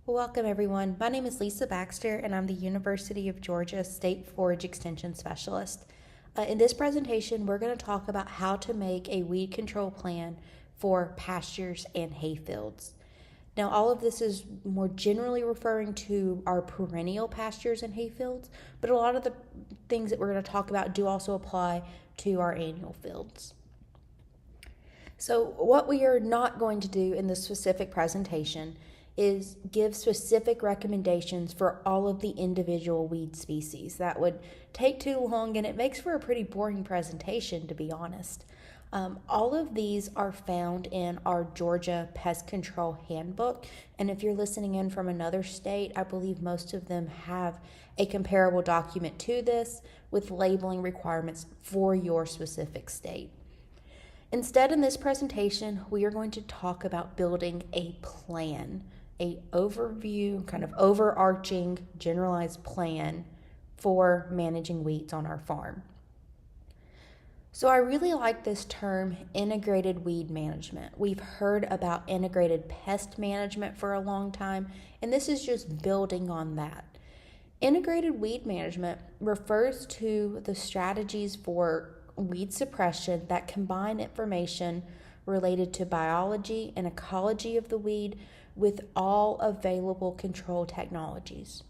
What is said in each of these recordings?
Welcome everyone. My name is Lisa Baxter and I'm the University of Georgia State Forage Extension Specialist. In this presentation, we're going to talk about how to make a weed control plan for pastures and hayfields. Now, all of this is more generally referring to our perennial pastures and hayfields, but a lot of the things that we're going to talk about do also apply to our annual fields. So what we are not going to do in this specific presentation is give specific recommendations for all of the individual weed species. That would take too long and it makes for a pretty boring presentation, to be honest. All of these are found in our Georgia Pest Control Handbook, and if you're listening in from another state, I believe most of them have a comparable document to this with labeling requirements for your specific state. Instead, in this presentation, we are going to talk about building a plan, an overview, kind of overarching, generalized plan for managing weeds on our farm. So I really like this term, integrated weed management. We've heard about integrated pest management for a long time, and this is just building on that. Integrated weed management refers to the strategies for weed suppression that combine information related to biology and ecology of the weed with all available control technologies.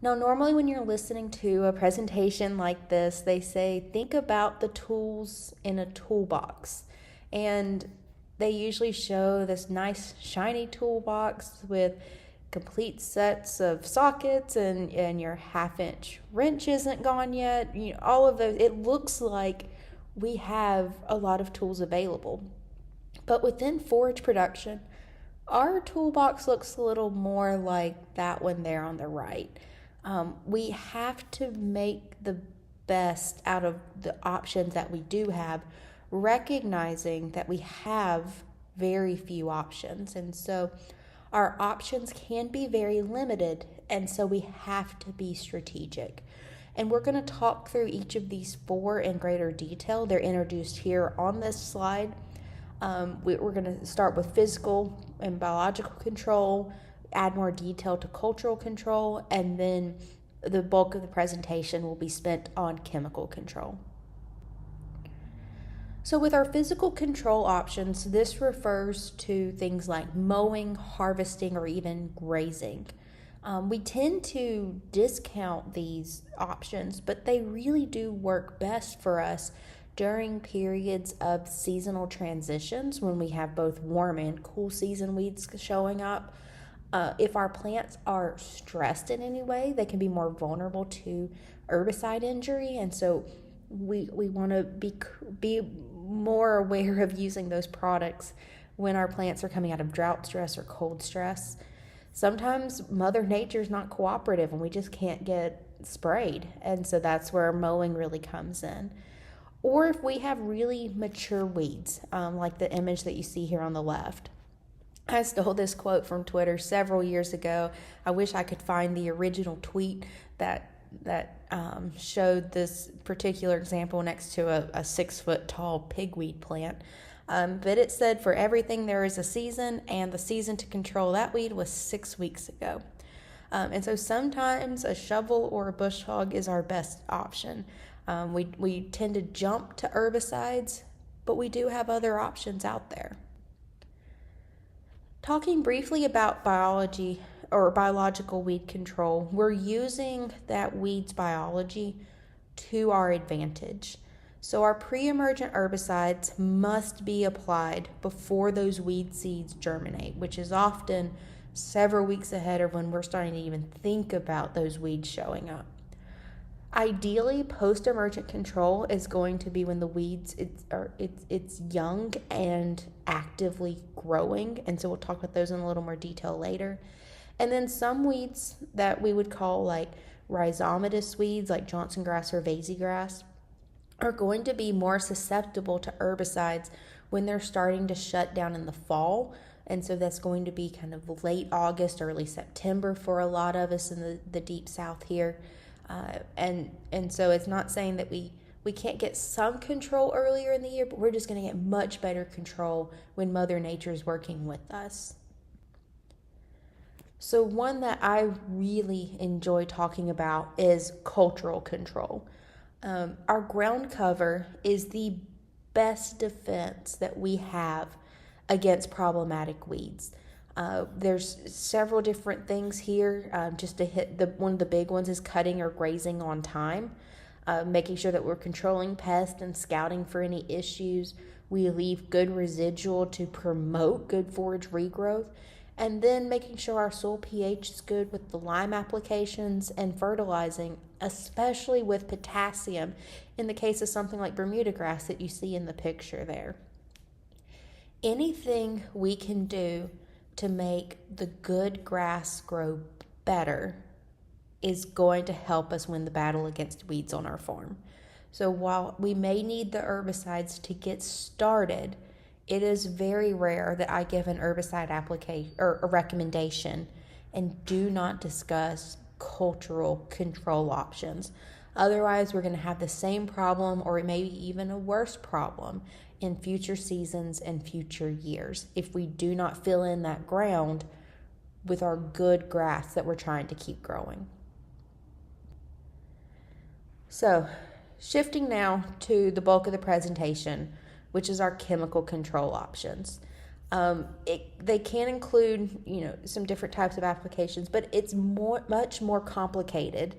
Now, normally when you're listening to a presentation like this, they say, think about the tools in a toolbox. And they usually show this nice shiny toolbox with complete sets of sockets and your half-inch wrench isn't gone yet. All of those, it looks like we have a lot of tools available. But within forage production, our toolbox looks a little more like that one there on the right. We have to make the best out of the options that we do have, recognizing that we have very few options. And so our options can be very limited, and so we have to be strategic. And we're going to talk through each of these four in greater detail. They're introduced here on this slide. We're going to start with physical and biological control, add more detail to cultural control, and then the bulk of the presentation will be spent on chemical control. So with our physical control options, this refers to things like mowing, harvesting, or even grazing. We tend to discount these options, but they really do work best for us during periods of seasonal transitions when we have both warm and cool season weeds showing up. If our plants are stressed in any way, they can be more vulnerable to herbicide injury, and so we want to be more aware of using those products when our plants are coming out of drought stress or cold stress. Sometimes Mother Nature's not cooperative and we just can't get sprayed, and so that's where mowing really comes in. Or if we have really mature weeds, like the image that you see here on the left. I stole this quote from Twitter several years ago. I wish I could find the original tweet that showed this particular example next to a 6-foot tall pigweed plant. But it said, for everything there is a season, and the season to control that weed was 6 weeks ago. And so sometimes a shovel or a bush hog is our best option. We tend to jump to herbicides, but we do have other options out there. Talking briefly about biology or biological weed control, we're using that weed's biology to our advantage. So our pre-emergent herbicides must be applied before those weed seeds germinate, which is often several weeks ahead of when we're starting to even think about those weeds showing up. Ideally, post-emergent control is going to be when the weeds it's young and actively growing, and so we'll talk about those in a little more detail later. And then some weeds that we would call like rhizomatous weeds, like Johnson grass or Vasey grass, are going to be more susceptible to herbicides when they're starting to shut down in the fall. And so that's going to be kind of late August, early September for a lot of us in the deep south here. And so it's not saying that we can't get some control earlier in the year, but we're just going to get much better control when Mother Nature is working with us. So one that I really enjoy talking about is cultural control. Our ground cover is the best defense that we have against problematic weeds. There's several different things here. Just to hit one of the big ones is cutting or grazing on time, making sure that we're controlling pests and scouting for any issues. We leave good residual to promote good forage regrowth, and then making sure our soil pH is good with the lime applications and fertilizing, especially with potassium in the case of something like Bermuda grass that you see in the picture there. Anything we can do to make the good grass grow better is going to help us win the battle against weeds on our farm. So while we may need the herbicides to get started, it is very rare that I give an herbicide application or a recommendation and do not discuss cultural control options. Otherwise, we're going to have the same problem, or maybe even a worse problem in future seasons and future years if we do not fill in that ground with our good grass that we're trying to keep growing. So, shifting now to the bulk of the presentation, which is our chemical control options. They can include, some different types of applications, but it's much more complicated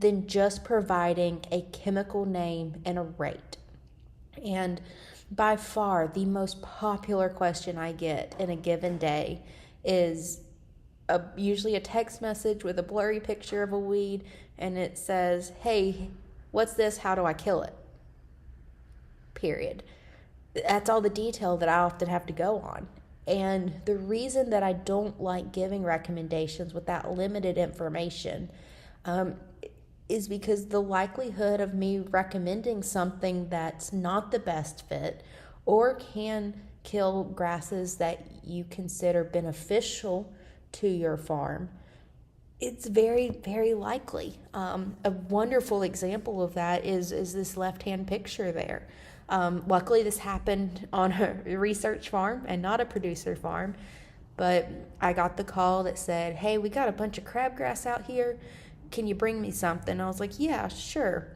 than just providing a chemical name and a rate. And by far, the most popular question I get in a given day is usually a text message with a blurry picture of a weed, and it says, "Hey, what's this? How do I kill it?" Period. That's all the detail that I often have to go on. And the reason that I don't like giving recommendations with that limited information is because the likelihood of me recommending something that's not the best fit or can kill grasses that you consider beneficial to your farm, it's very, very likely. A wonderful example of that is this left-hand picture there. Luckily, this happened on a research farm and not a producer farm, but I got the call that said, "Hey, we got a bunch of crabgrass out here. Can you bring me something?" I was like, "Yeah, sure."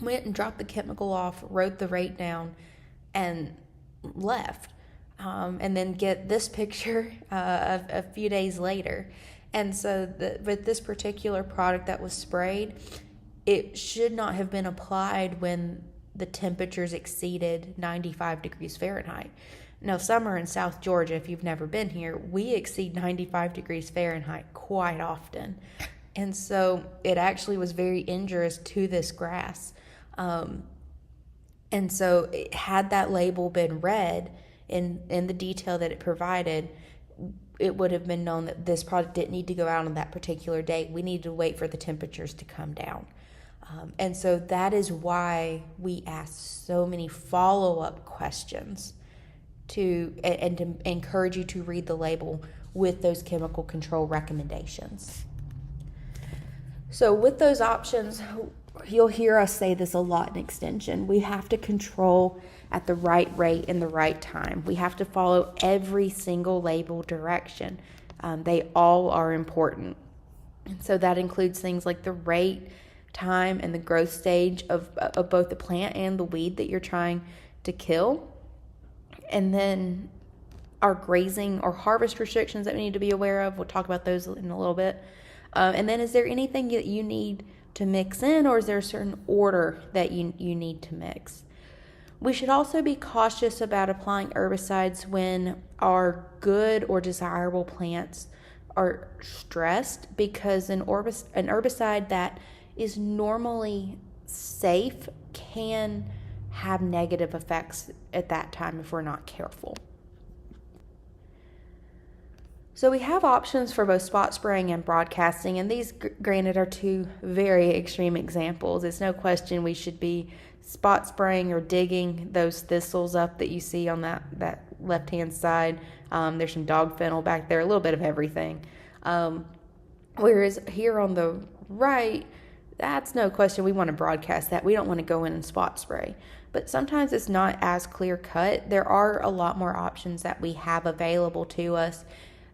Went and dropped the chemical off, wrote the rate down, and left. And then get this picture a few days later. And so with this particular product that was sprayed, it should not have been applied when the temperatures exceeded 95 degrees Fahrenheit. Now, summer in South Georgia, if you've never been here, we exceed 95 degrees Fahrenheit quite often. And so it actually was very injurious to this grass. And so had that label been read in the detail that it provided, it would have been known that this product didn't need to go out on that particular day. We needed to wait for the temperatures to come down. And so that is why we ask so many follow-up questions to encourage you to read the label with those chemical control recommendations. So with those options, you'll hear us say this a lot in extension. We have to control at the right rate and the right time. We have to follow every single label direction. They all are important. And so that includes things like the rate, time, and the growth stage of both the plant and the weed that you're trying to kill. And then our grazing or harvest restrictions that we need to be aware of. We'll talk about those in a little bit. And then is there anything that you need to mix in, or is there a certain order that you need to mix? We should also be cautious about applying herbicides when our good or desirable plants are stressed, because an herbicide that is normally safe can have negative effects at that time if we're not careful. So we have options for both spot spraying and broadcasting, and these, granted, are two very extreme examples. It's no question we should be spot spraying or digging those thistles up that you see on that left-hand side. There's some dog fennel back there, a little bit of everything. Whereas here on the right, that's no question we want to broadcast that. We don't want to go in and spot spray. But sometimes it's not as clear cut. There are a lot more options that we have available to us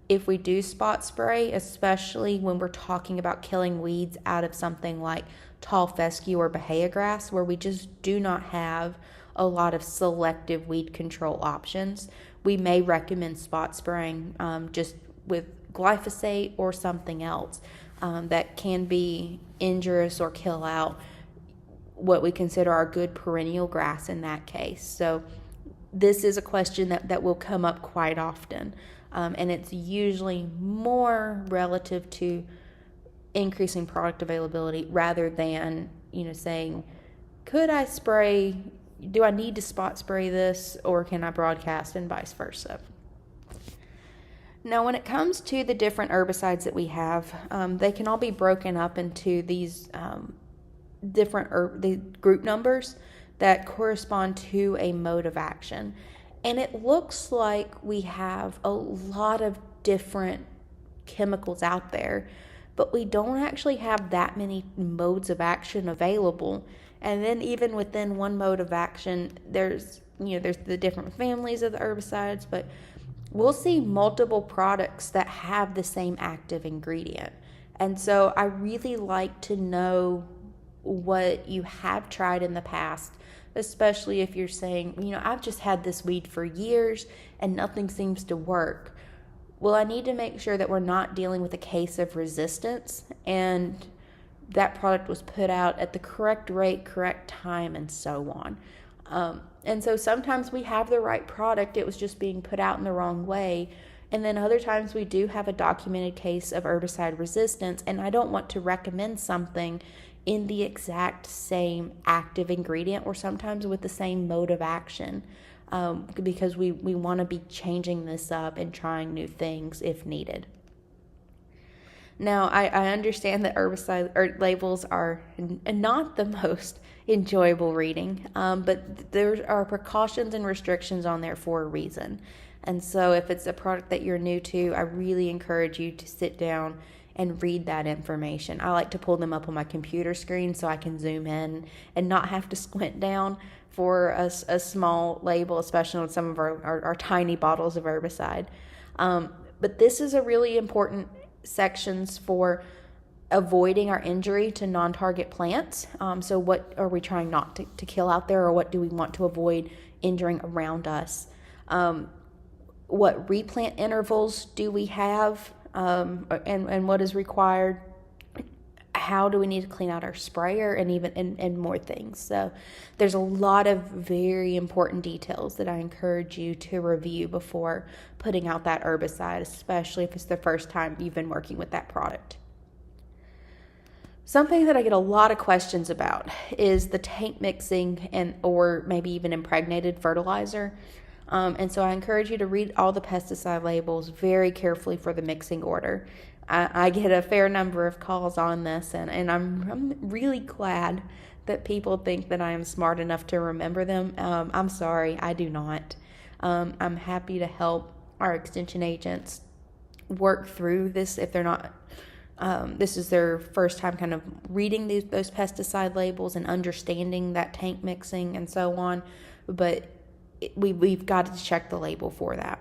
if we do spot spray, especially when we're talking about killing weeds out of something like tall fescue or bahia grass, where we just do not have a lot of selective weed control options, we may recommend spot spraying just with glyphosate or something else that can be injurious or kill out what we consider our good perennial grass in that case. So this is a question that will come up quite often, and it's usually more relative to increasing product availability rather than, saying, could I spray, do I need to spot spray this, or can I broadcast, and vice versa. Now, when it comes to the different herbicides that we have, they can all be broken up into these the group numbers that correspond to a mode of action. And it looks like we have a lot of different chemicals out there, but we don't actually have that many modes of action available. And then even within one mode of action, there's the different families of the herbicides, but we'll see multiple products that have the same active ingredient. And so I really like to know what you have tried in the past, especially if you're saying, I've just had this weed for years and nothing seems to work. Well, I need to make sure that we're not dealing with a case of resistance and that product was put out at the correct rate, correct time, and so on. And so sometimes we have the right product, it was just being put out in the wrong way. And then other times we do have a documented case of herbicide resistance, and I don't want to recommend something in the exact same active ingredient or sometimes with the same mode of action, because we want to be changing this up and trying new things if needed. Now, I understand that herbicide labels are not the most enjoyable reading, but there are precautions and restrictions on there for a reason. And so if it's a product that you're new to, I really encourage you to sit down and read that information. I like to pull them up on my computer screen so I can zoom in and not have to squint down for a small label, especially on some of our tiny bottles of herbicide. But this is a really important sections for avoiding our injury to non-target plants. So what are we trying not to kill out there, or what do we want to avoid injuring around us? What replant intervals do we have, and what is required? How do we need to clean out our sprayer, and more things. So there's a lot of very important details that I encourage you to review before putting out that herbicide, especially if it's the first time you've been working with that product. Something that I get a lot of questions about is the tank mixing or maybe even impregnated fertilizer. And so I encourage you to read all the pesticide labels very carefully for the mixing order. I get a fair number of calls on this, and I'm really glad that people think that I am smart enough to remember them. I'm sorry, I do not. I'm happy to help our extension agents work through this if they're not, this is their first time kind of reading those pesticide labels and understanding that tank mixing and so on, but we've got to check the label for that.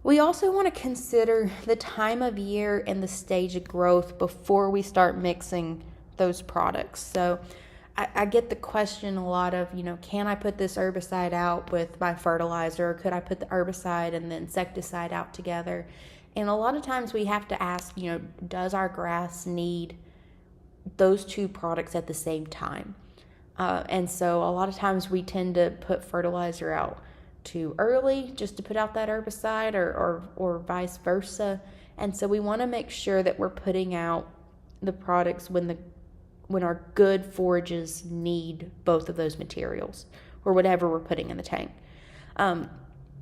We also want to consider the time of year and the stage of growth before we start mixing those products. So I get the question a lot of, can I put this herbicide out with my fertilizer? Or could I put the herbicide and the insecticide out together? And a lot of times we have to ask, does our grass need those two products at the same time? And so a lot of times we tend to put fertilizer out too early just to put out that herbicide or vice versa. And so we want to make sure that we're putting out the products when our good forages need both of those materials or whatever we're putting in the tank.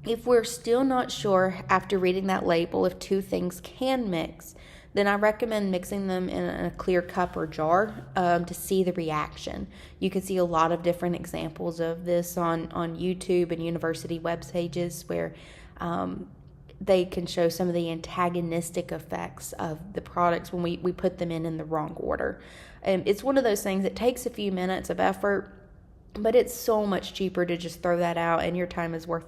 If we're still not sure after reading that label if two things can mix, then I recommend mixing them in a clear cup or jar to see the reaction. You can see a lot of different examples of this on YouTube and university web pages where they can show some of the antagonistic effects of the products when we put them in the wrong order. It's one of those things that takes a few minutes of effort, but it's so much cheaper to just throw that out, and your time is worth,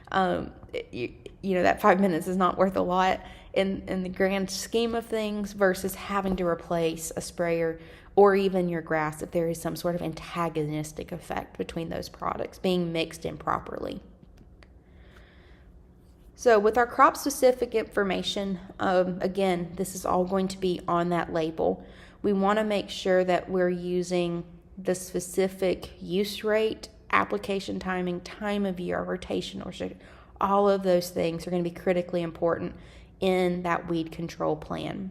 that 5 minutes is not worth a lot. in the grand scheme of things versus having to replace a sprayer or even your grass if there is some sort of antagonistic effect between those products being mixed improperly. So with our crop-specific information, again, this is all going to be on that label. We want to make sure that we're using the specific use rate, application timing, time of year, rotation, all of those things are going to be critically important in that weed control plan.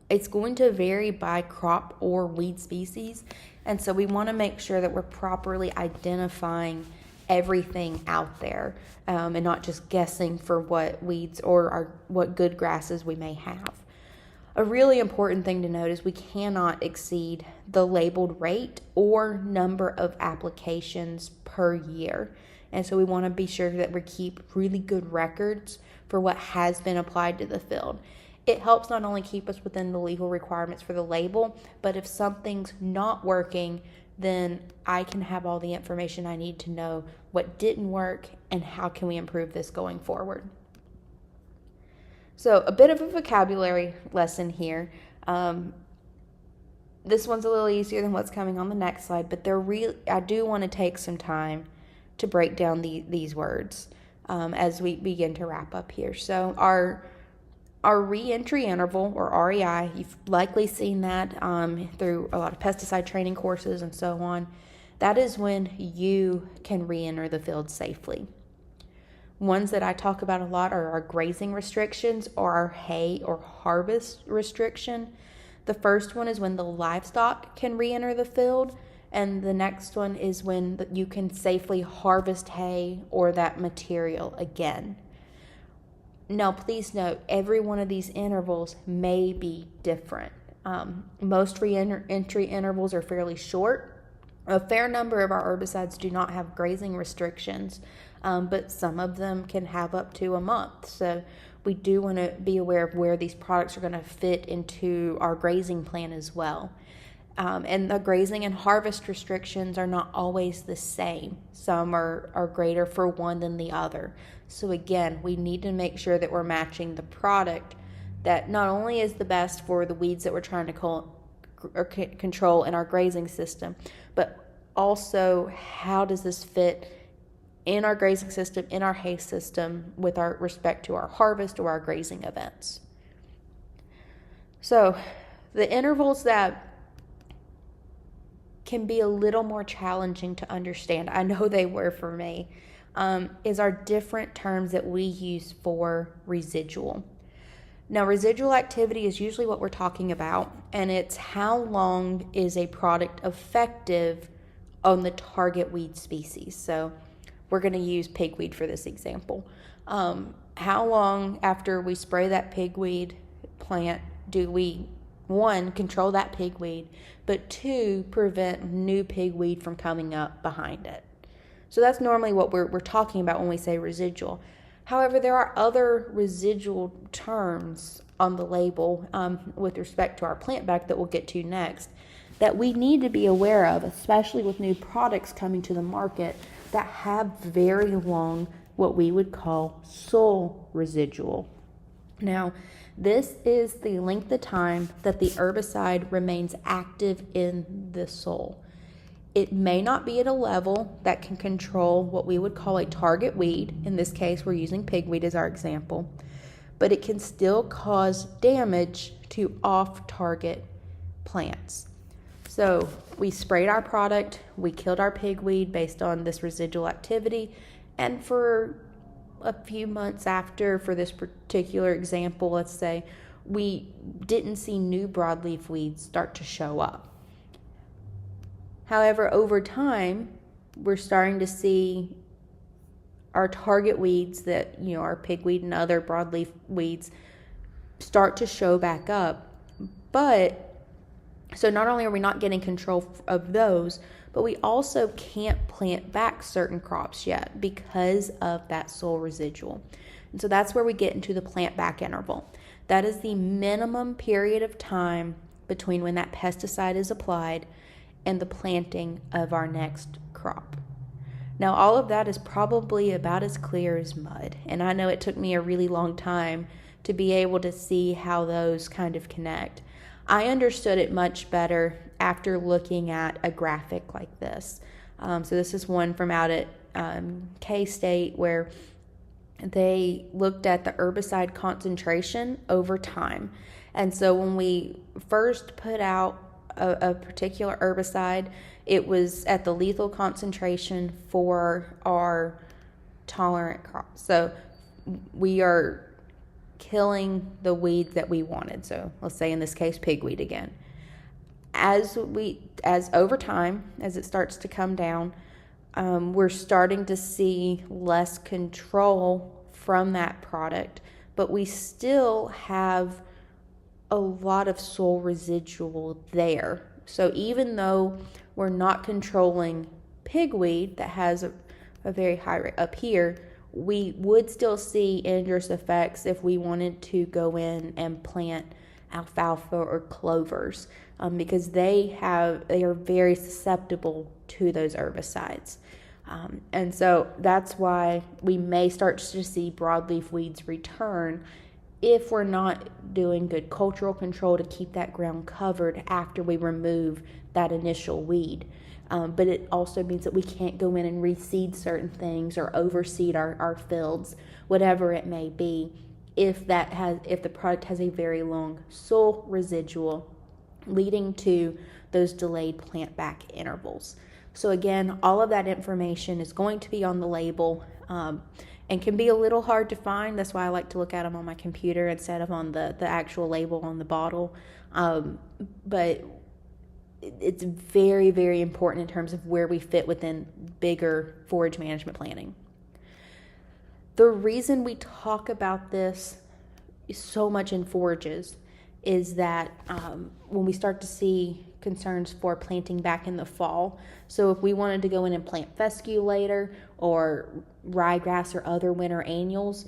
It's going to vary by crop or weed species, and so we want to make sure that we're properly identifying everything out there and not just guessing for what weeds or what good grasses we may have. A really important thing to note is we cannot exceed the labeled rate or number of applications per year. And so we want to be sure that we keep really good records for what has been applied to the field. It helps not only keep us within the legal requirements for the label, but if something's not working, then I can have all the information I need to know what didn't work and how can we improve this going forward. So a bit of a vocabulary lesson here. This one's a little easier than what's coming on the next slide, but I do want to take some time to break down these words as we begin to wrap up here. So our reentry interval, or REI, you've likely seen that through a lot of pesticide training courses and so on. That is when you can reenter the field safely. Ones that I talk about a lot are our grazing restrictions or our hay or harvest restriction. The first one is when the livestock can reenter the field, and the next one is when you can safely harvest hay or that material again. Now, please note, every one of these intervals may be different. Most re-entry intervals are fairly short. A fair number of our herbicides do not have grazing restrictions, but some of them can have up to a month. So we do want to be aware of where these products are going to fit into our grazing plan as well. And the grazing and harvest restrictions are not always the same. Some are greater for one than the other. So again, we need to make sure that we're matching the product that not only is the best for the weeds that we're trying to control in our grazing system, but also how does this fit in our grazing system, in our hay system, with our respect to our harvest or our grazing events. So the intervals that can be a little more challenging to understand, I know they were for me, is our different terms that we use for residual. Now, residual activity is usually what we're talking about, and it's how long is a product effective on the target weed species. So we're going to use pigweed for this example. How long after we spray that pigweed plant do we, one, control that pigweed, but two, prevent new pigweed from coming up behind it? So that's normally what we're talking about when we say residual. However, there are other residual terms on the label with respect to our plant back that we'll get to next that we need to be aware of, especially with new products coming to the market that have very long, what we would call soil residual. Now, this is the length of time that the herbicide remains active in the soil. It may not be at a level that can control what we would call a target weed. In this case, we're using pigweed as our example, but it can still cause damage to off-target plants. So we sprayed our product, we killed our pigweed based on this residual activity, and for a few months after, for this particular example, let's say, we didn't see new broadleaf weeds start to show up. However, over time, we're starting to see our target weeds that, our pigweed and other broadleaf weeds start to show back up. So not only are we not getting control of those, but we also can't plant back certain crops yet because of that soil residual. And so that's where we get into the plant back interval. That is the minimum period of time between when that pesticide is applied and the planting of our next crop. Now, all of that is probably about as clear as mud. And I know it took me a really long time to be able to see how those kind of connect. I understood it much better after looking at a graphic like this. So this is one from out at K-State where they looked at the herbicide concentration over time. And so when we first put out a particular herbicide, it was at the lethal concentration for our tolerant crops. So we are killing the weeds that we wanted. So let's say in this case, pigweed again. As over time, as it starts to come down, we're starting to see less control from that product, but we still have a lot of soil residual there. So even though we're not controlling pigweed that has a very high rate up here, we would still see injurious effects if we wanted to go in and plant alfalfa or clovers, because they are very susceptible to those herbicides. And so that's why we may start to see broadleaf weeds return if we're not doing good cultural control to keep that ground covered after we remove that initial weed. But it also means that we can't go in and reseed certain things or overseed our fields, whatever it may be, if the product has a very long soil residual, leading to those delayed plant back intervals. So again, all of that information is going to be on the label, and can be a little hard to find. That's why I like to look at them on my computer instead of on the actual label on the bottle. But it's very, very important in terms of where we fit within bigger forage management planning. The reason we talk about this so much in forages is that when we start to see concerns for planting back in the fall, so if we wanted to go in and plant fescue later or ryegrass or other winter annuals,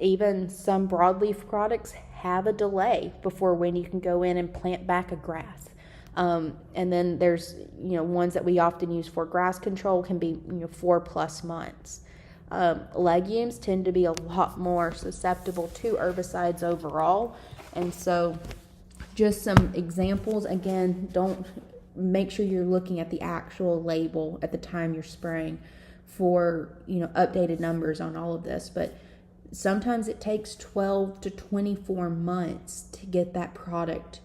even some broadleaf products have a delay before when you can go in and plant back a grass. And then there's ones that we often use for grass control can be 4+ months. Legumes tend to be a lot more susceptible to herbicides overall, and so just some examples. Again, don't make sure you're looking at the actual label at the time you're spraying for updated numbers on all of this, but sometimes it takes 12 to 24 months to get that product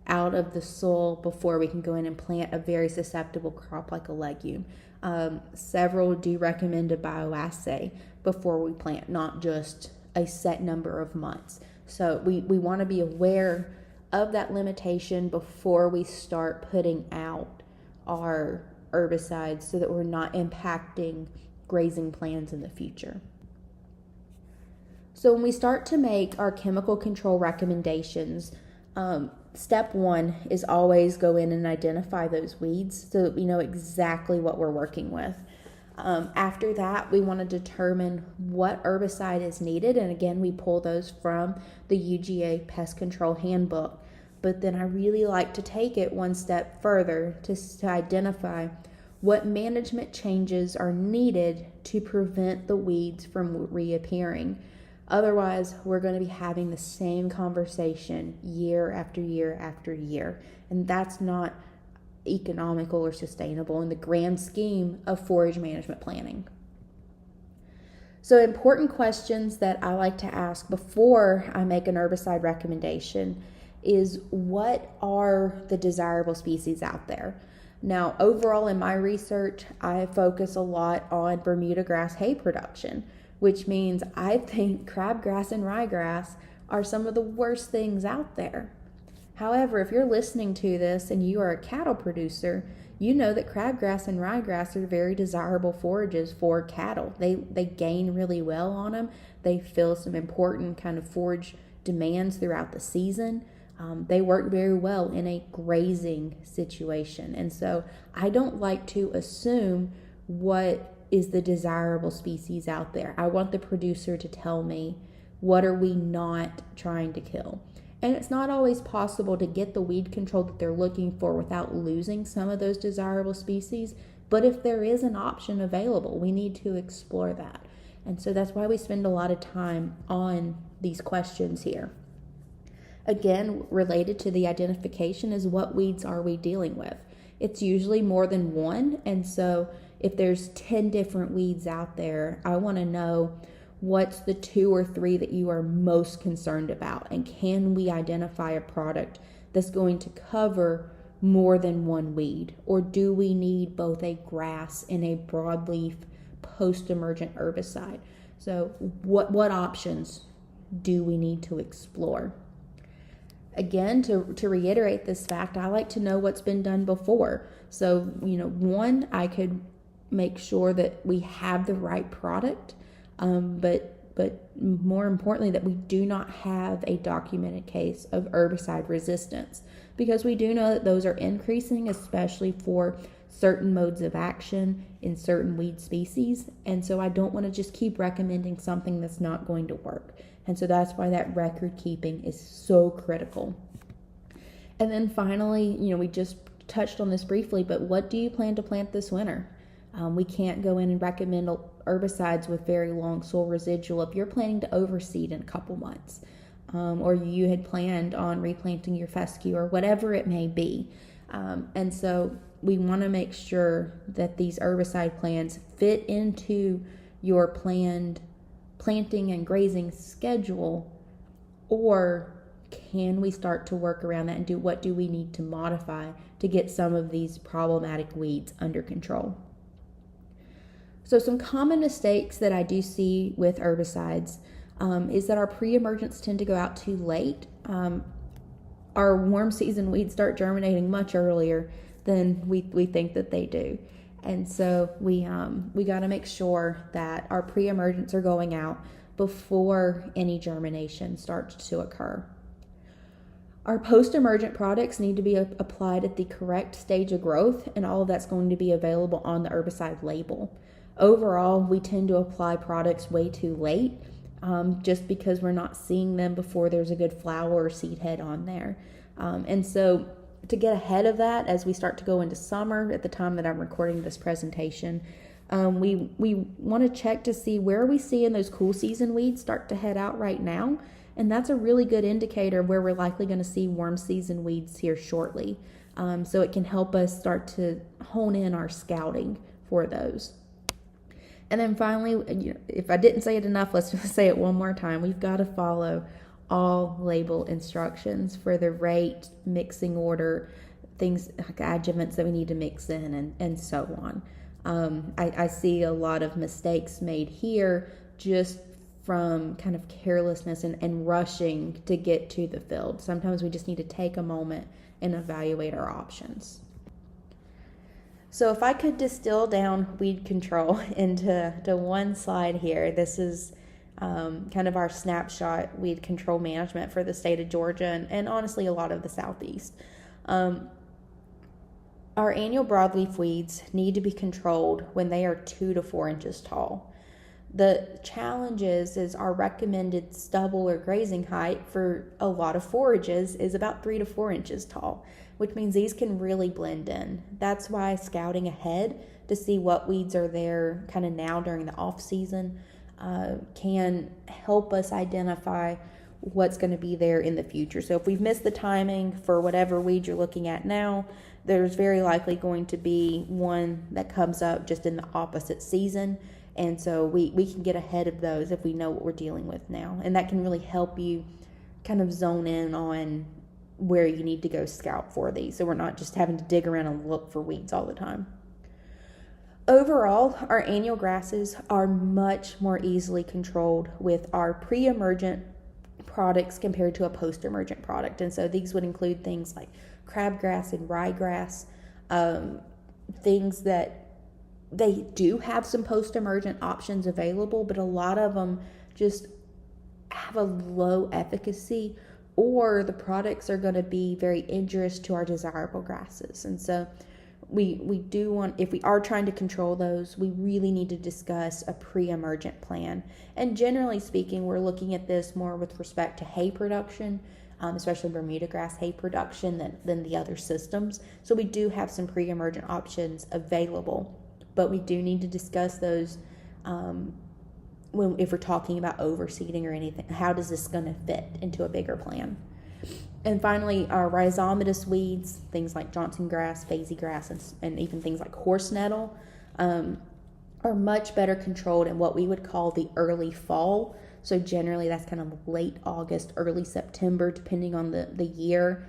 out of the soil before we can go in and plant a very susceptible crop like a legume. Several do recommend a bioassay before we plant, not just a set number of months. So we want to be aware of that limitation before we start putting out our herbicides so that we're not impacting grazing plans in the future. So when we start to make our chemical control recommendations, step one is always go in and identify those weeds so that we know exactly what we're working with. After that, we want to determine what herbicide is needed. And again, we pull those from the UGA Pest Control Handbook. But then I really like to take it one step further to identify what management changes are needed to prevent the weeds from reappearing. Otherwise, we're going to be having the same conversation year after year after year. And that's not economical or sustainable in the grand scheme of forage management planning. So important questions that I like to ask before I make an herbicide recommendation is, what are the desirable species out there? Now, overall in my research, I focus a lot on Bermuda grass hay production, which means I think crabgrass and ryegrass are some of the worst things out there. However, if you're listening to this and you are a cattle producer, you know that crabgrass and ryegrass are very desirable forages for cattle. They gain really well on them. They fill some important kind of forage demands throughout the season. They work very well in a grazing situation. And so I don't like to assume what is the desirable species out there. I want the producer to tell me, what are we not trying to kill? And it's not always possible to get the weed control that they're looking for without losing some of those desirable species. But if there is an option available, we need to explore that. And so that's why we spend a lot of time on these questions here. Again, related to the identification is what weeds are we dealing with? It's usually more than one, and so if there's 10 different weeds out there, I want to know what's the 2 or 3 that you are most concerned about, and can we identify a product that's going to cover more than one weed, or do we need both a grass and a broadleaf post-emergent herbicide? So what options do we need to explore? Again, to reiterate this fact, I like to know what's been done before. So, one, I could make sure that we have the right product, but more importantly, that we do not have a documented case of herbicide resistance, because we do know that those are increasing, especially for certain modes of action in certain weed species. And so I don't want to just keep recommending something that's not going to work. And so that's why that record keeping is so critical. And then finally, we just touched on this briefly, but what do you plan to plant this winter? We can't go in and recommend herbicides with very long soil residual if you're planning to overseed in a couple months, or you had planned on replanting your fescue or whatever it may be. And so we want to make sure that these herbicide plans fit into your planned planting and grazing schedule, or can we start to work around that and what do we need to modify to get some of these problematic weeds under control? So some common mistakes that I do see with herbicides is that our pre-emergents tend to go out too late. Our warm season weeds start germinating much earlier than we think that they do. And so we got to make sure that our pre-emergents are going out before any germination starts to occur. Our post-emergent products need to be applied at the correct stage of growth, and all of that's going to be available on the herbicide label. Overall, we tend to apply products way too late, just because we're not seeing them before there's a good flower or seed head on there. And so to get ahead of that, as we start to go into summer, at the time that I'm recording this presentation, we want to check to see where are we seeing those cool season weeds start to head out right now. And that's a really good indicator of where we're likely going to see warm season weeds here shortly. So it can help us start to hone in our scouting for those. And then finally, if I didn't say it enough, let's just say it one more time. We've got to follow all label instructions for the rate, mixing order, things like adjuvants that we need to mix in, and so on. I see a lot of mistakes made here just from kind of carelessness and rushing to get to the field. Sometimes we just need to take a moment and evaluate our options. So if I could distill down weed control into one slide here, this is kind of our snapshot weed control management for the state of Georgia and honestly a lot of the Southeast. Our annual broadleaf weeds need to be controlled when they are 2 to 4 inches tall. The challenge is our recommended stubble or grazing height for a lot of forages is about 3 to 4 inches tall, which means these can really blend in. That's why scouting ahead to see what weeds are there kind of now during the off season can help us identify what's going to be there in the future. So if we've missed the timing for whatever weed you're looking at now, there's very likely going to be one that comes up just in the opposite season. And so we can get ahead of those if we know what we're dealing with now. And that can really help you kind of zone in on where you need to go scout for these, so we're not just having to dig around and look for weeds all the time. Overall, our annual grasses are much more easily controlled with our pre-emergent products compared to a post-emergent product. And so these would include things like crabgrass and ryegrass, things that they do have some post-emergent options available, but a lot of them just have a low efficacy, or the products are going to be very injurious to our desirable grasses. And so we do want, if we are trying to control those, we really need to discuss a pre-emergent plan. And generally speaking, we're looking at this more with respect to hay production, especially Bermuda grass hay production than the other systems. So we do have some pre-emergent options available, but we do need to discuss those if we're talking about overseeding or anything, how does this going to fit into a bigger plan? And finally, our rhizomatous weeds, things like Johnson grass, Fazy grass, and even things like horse nettle, are much better controlled in what we would call the early fall. So generally that's kind of late August, early September, depending on the year.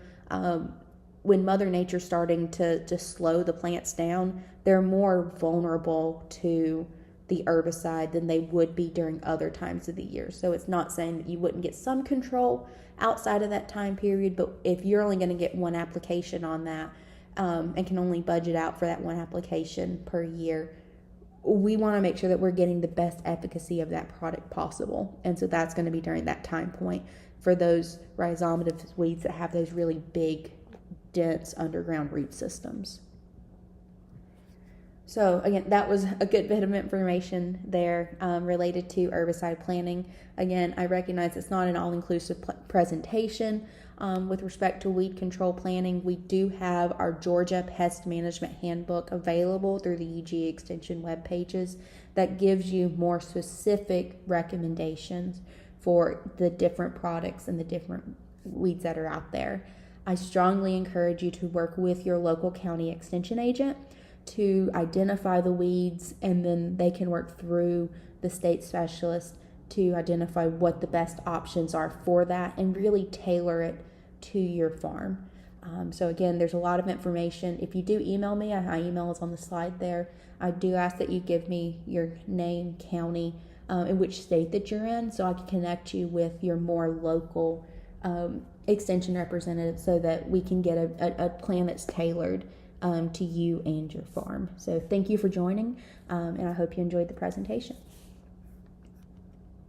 When Mother Nature's starting to slow the plants down, they're more vulnerable to the herbicide than they would be during other times of the year. So it's not saying that you wouldn't get some control outside of that time period, but if you're only going to get one application on that, and can only budget out for that one application per year, we want to make sure that we're getting the best efficacy of that product possible. And so that's going to be during that time point for those rhizomatous weeds that have those really big, dense underground root systems. So again, that was a good bit of information there related to herbicide planning. Again, I recognize it's not an all-inclusive presentation with respect to weed control planning. We do have our Georgia Pest Management Handbook available through the UGA Extension web pages that gives you more specific recommendations for the different products and the different weeds that are out there. I strongly encourage you to work with your local county extension agent to identify the weeds, and then they can work through the state specialist to identify what the best options are for that and really tailor it to your farm. So again, there's a lot of information. If you do email me, my email is on the slide there. I do ask that you give me your name, county, and which state that you're in, so I can connect you with your more local extension representative so that we can get a plan that's tailored to you and your farm. So thank you for joining, and I hope you enjoyed the presentation.